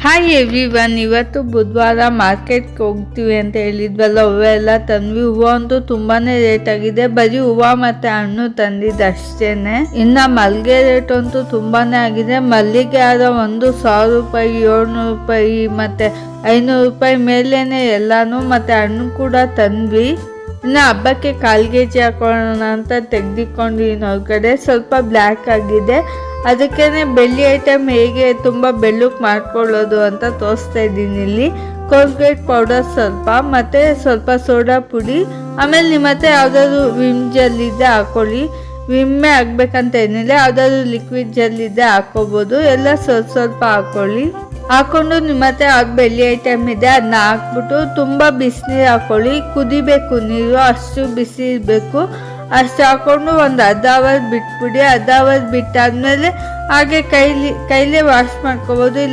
Hi everyone, ಇವತ್ತು ಬುಧವಾರ ಮಾರ್ಕೆಟ್ಗೆ ಹೋಗ್ತೀವಿ ಅಂತ ಹೇಳಿದ್ವಲ್ಲ, ಹೂವೆಲ್ಲ ತಂದ್ವಿ. ಹೂವು ಅಂತೂ ತುಂಬಾನೇ ರೇಟ್ ಆಗಿದೆ. ಬರೀ ಹೂವು ಮತ್ತೆ ಹಣ್ಣು ತಂದಿದ್ದು ಅಷ್ಟೇನೆ. ಇನ್ನ ಮಲ್ಲಿಗೆ ರೇಟ್ ಅಂತೂ ತುಂಬಾನೇ ಆಗಿದೆ. ಮಲ್ಲಿಗೆ ಆದ 1,000 ರೂಪಾಯಿ, 700 ರೂಪಾಯಿ ಮತ್ತೆ 500 ರೂಪಾಯಿ ಮೇಲೇನೆ ಎಲ್ಲಾನು. ಮತ್ತೆ ಹಣ್ಣು ಕೂಡ ತಂದ್ವಿ. ಇನ್ನು ಹಬ್ಬಕ್ಕೆ 1/4 kg ಹಾಕೊಳ್ಳೋಣ ಅಂತ ತೆಗೆದುಕೊಂಡು ಹೊರಗಡೆ ಸ್ವಲ್ಪ ಬ್ಲ್ಯಾಕ್ ಆಗಿದೆ. ಅದಕ್ಕೇನೆ ಬೆಳ್ಳಿ ಐಟಮ್ ಹೇಗೆ ತುಂಬ ಬೆಳ್ಳಕ್ಕೆ ಮಾಡ್ಕೊಳ್ಳೋದು ಅಂತ ತೋರಿಸ್ತಾ ಇದ್ದೀನಿ. ಇಲ್ಲಿ ಕೋಲ್ಗೇಟ್ ಪೌಡರ್ ಸ್ವಲ್ಪ, ಮತ್ತೆ ಸ್ವಲ್ಪ ಸೋಡಾ ಪುಡಿ, ಆಮೇಲೆ ನಿಮ್ಮ ಹತ್ರ ಯಾವುದಾದ್ರು ವಿಮ್ ಜೆಲ್ ಇದ್ದರೆ ಹಾಕೊಳ್ಳಿ. ವಿಮ್ಮೆ ಹಾಕ್ಬೇಕಂತ ಏನಿಲ್ಲ, ಯಾವುದಾದ್ರು ಲಿಕ್ವಿಡ್ ಜೆಲ್ ಇದ್ದರೆ ಹಾಕೋಬೋದು. ಎಲ್ಲ ಸ್ವಲ್ಪ ಹಾಕೊಳ್ಳಿ. ಹಾಕೊಂಡು ನಿಮ್ಮ ಹತ್ರ ಯಾವ್ದು ಬೆಳ್ಳಿ ಐಟಮ್ ಇದೆ ಅದನ್ನ ಹಾಕ್ಬಿಟ್ಟು ತುಂಬ ಬಿಸಿನೀರು ಹಾಕೊಳ್ಳಿ. ಕುದಿಬೇಕು ನೀರು, ಅಷ್ಟು ಬಿಸಿ ಇರಬೇಕು. ಅಷ್ಟು ಹಾಕೊಂಡು ಒಂದು ಅರ್ಧ ಅವರ್ ಬಿಟ್ಬಿಡಿ. ಅರ್ಧ ಅವರ್ ಬಿಟ್ಟಾದ್ಮೇಲೆ ಹಾಗೆ ಕೈಲೇ ವಾಶ್ ಮಾಡ್ಕೋಬೋದು. ಇಲ್ಲ